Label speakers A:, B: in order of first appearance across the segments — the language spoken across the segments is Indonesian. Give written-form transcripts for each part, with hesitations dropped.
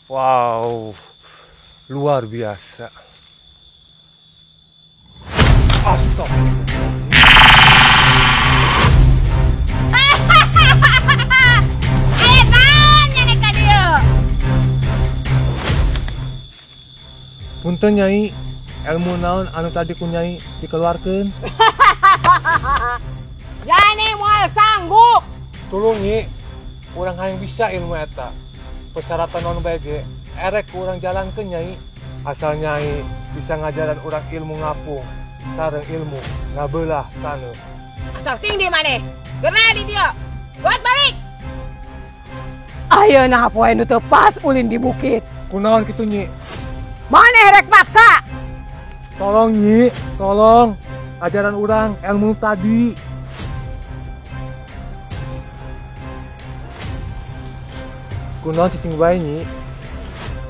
A: Wow, luar biasa. Astagfirullahaladzim. Punten Nyai, ilmu naon anu tadi ku Nyai dikeluarkeun?
B: Jani moal sanggup.
A: Tulung Nyi, urang hayang bisa ilmu eta. Persyaratan non BG, erek urang jalankeun Nyai. Asal Nyai bisa ngajaran urang ilmu ngapung, sareng ilmu ngabelah taneuh.
B: Asal tinggi maneh. Karena di dia. Buat balik. Ayeuna poe nu teu pas ulin di bukit.
A: Kunaon kitu Nyi?
B: Maneh rek maksa.
A: Tolong Nyi, tolong ajaran urang ilmu tadi. Kunaon cicing bae Nyi?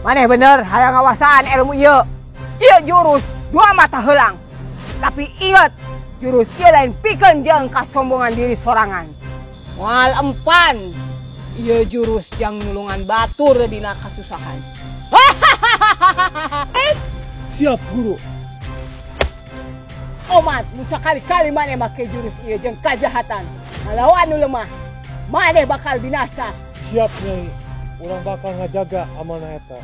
B: Maneh bener hayang ngawasan ilmu ieu. Ieu jurus dua mata heulang. Tapi ingat, jurus ieu lain pikeun jeung kasombongan diri sorangan. Moal empan, ieu jurus jang nulungan batur dina kasusahan.
A: Siap Guru.
B: Omat, musa kali-kali maneh make jurus ieu jeung kajahatan. Ngalawan nu lemah, maneh bakal binasa.
A: Siap Nyai, urang bakal ngajaga amanah eta.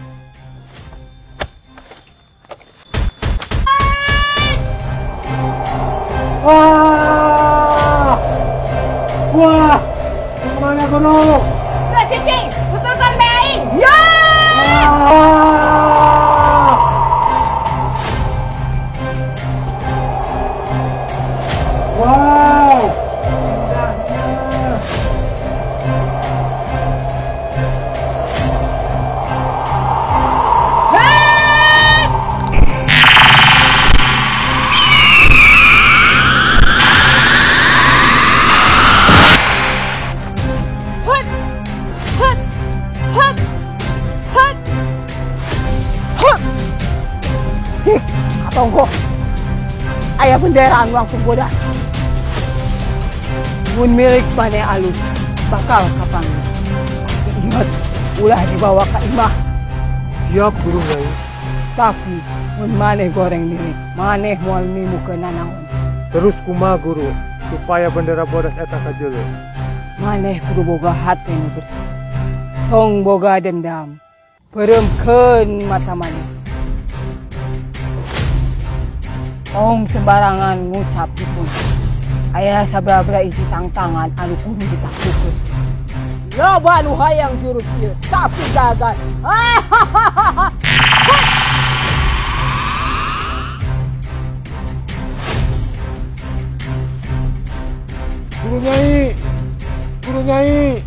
A: Wah! Wah! Kemana Guru?
B: Udah cicing, betulkan be aing. Ya!
A: Wow! Indahnya.
B: Hut! Hut! Hut! Hut! Hut! Dik, katonggo. Aya bendera anu langsung bodas. Mun milik maneh alus, bakal kapanggih. Tapi ingat, ulah dibawa ke imah.
A: Siap Guru Nyai.
B: Tapi, mun maneh goreng milik, maneh moal nimukeun nanaon.
A: Terus kumaha Guru supaya bendera bodas eta kajeuleuh?
B: Maneh kudu boga hati nu bersih. Tong boga dendam. Pereumkeun mata maneh. Tong sembarangan ngucap dipun. Aya sababra isi tangtangan anu kudu ditaklukeun. Loba nu hayang jurus ieu, tapi gagal.
A: Guru Nyai! Guru Nyai!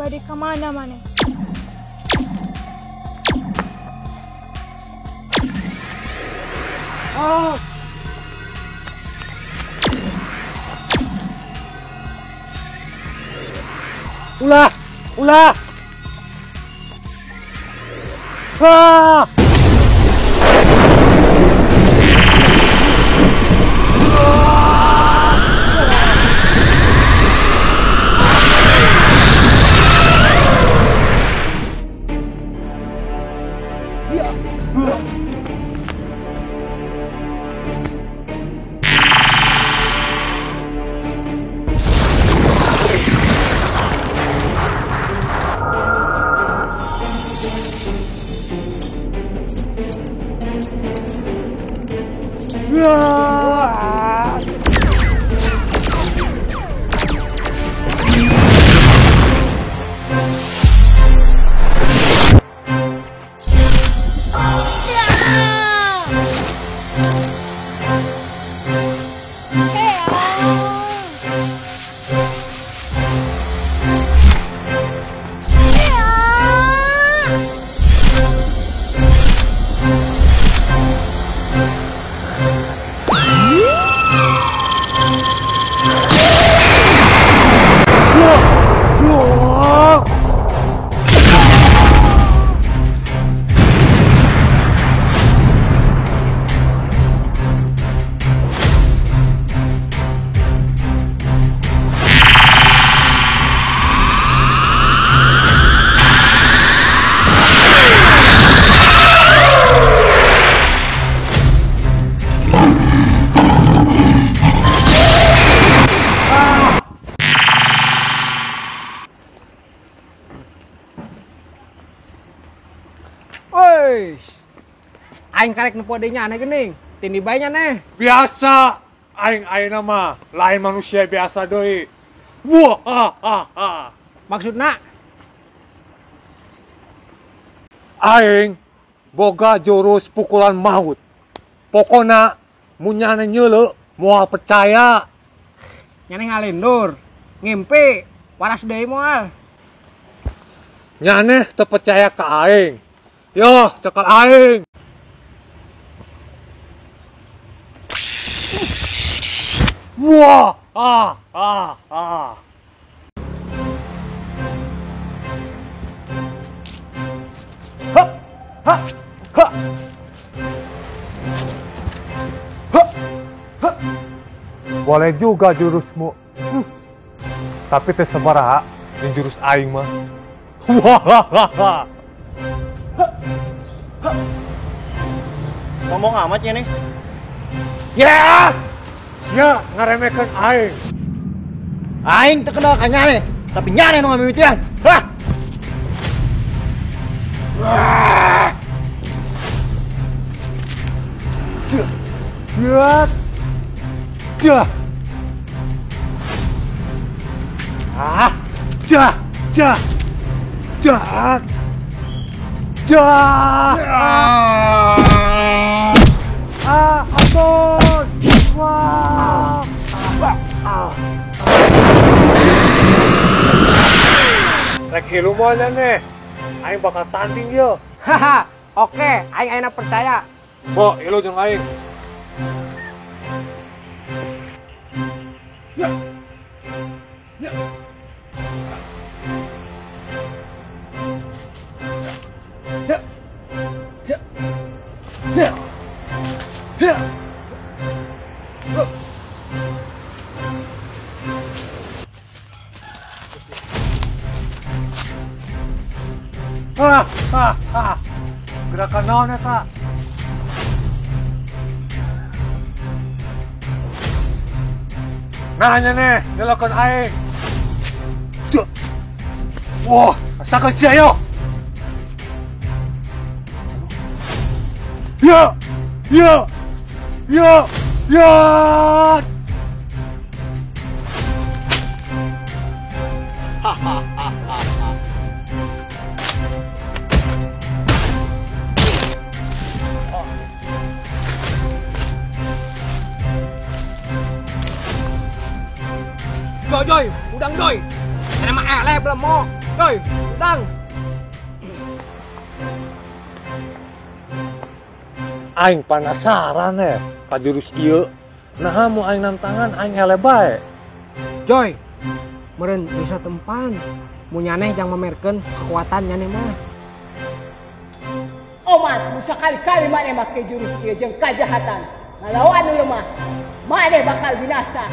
C: bade kemana maneh?
A: Ulah! Ulah! Ah!
D: Woi, aing karek nu podenya aneh geuning. Tindi bae nya neh.
A: Biasa! Aing nama lain manusia biasa doi. Wah! Ha, ha, ha.
D: Maksudna
A: Aing boga jurus pukulan maut. Pokona munyana nyeuleuh moal percaya.
D: nyane ngalendur, ngimpi, waras deui moal.
A: Nyaneh teu percaya ka aing. Yo, cekal aing. Wah! Ah, ah, ah. Ha! Ha! Ha! Ha! Ha! Boleh juga jurusmu. Tapi teu sabaraha jeung jurus aing mah. Wah!
E: Ngomong amat ya nih.
A: Ya! Ya, ngaremekeun aing.
E: Aing terkenal ka nyane, tapi nyane nu ngamimitian. Hah!
A: Ya. Ya. Ah, ja, ja. Ja. Ja. Ah, ampun. Wah. Rek hilu moal nih. Aing bakal tanding ye.
D: Haha, oke, aing ayeuna percaya.
A: Bo, hilu jeung aing. Gerakan naon eta? Nah, nya nih, nyelokon aing. Duh. Wah, asakeun sia yo. Ya. Ya. Ya. Ya.
D: Joy, udang joy. Ini mah eleh belum mau. Coy, dang.
A: Aing penasaran ka jurus ieu. Nah mau aing nantangan aing hele bae.
D: Joy, meren bisa tempan. Mu nyaneh jang mamerkeun kekuatan nyaneh mah.
B: Omat, musa kali-kali maneh make jurus ieu jeung kajahatan. Ngalawan anu lemah, maneh bakal binasa.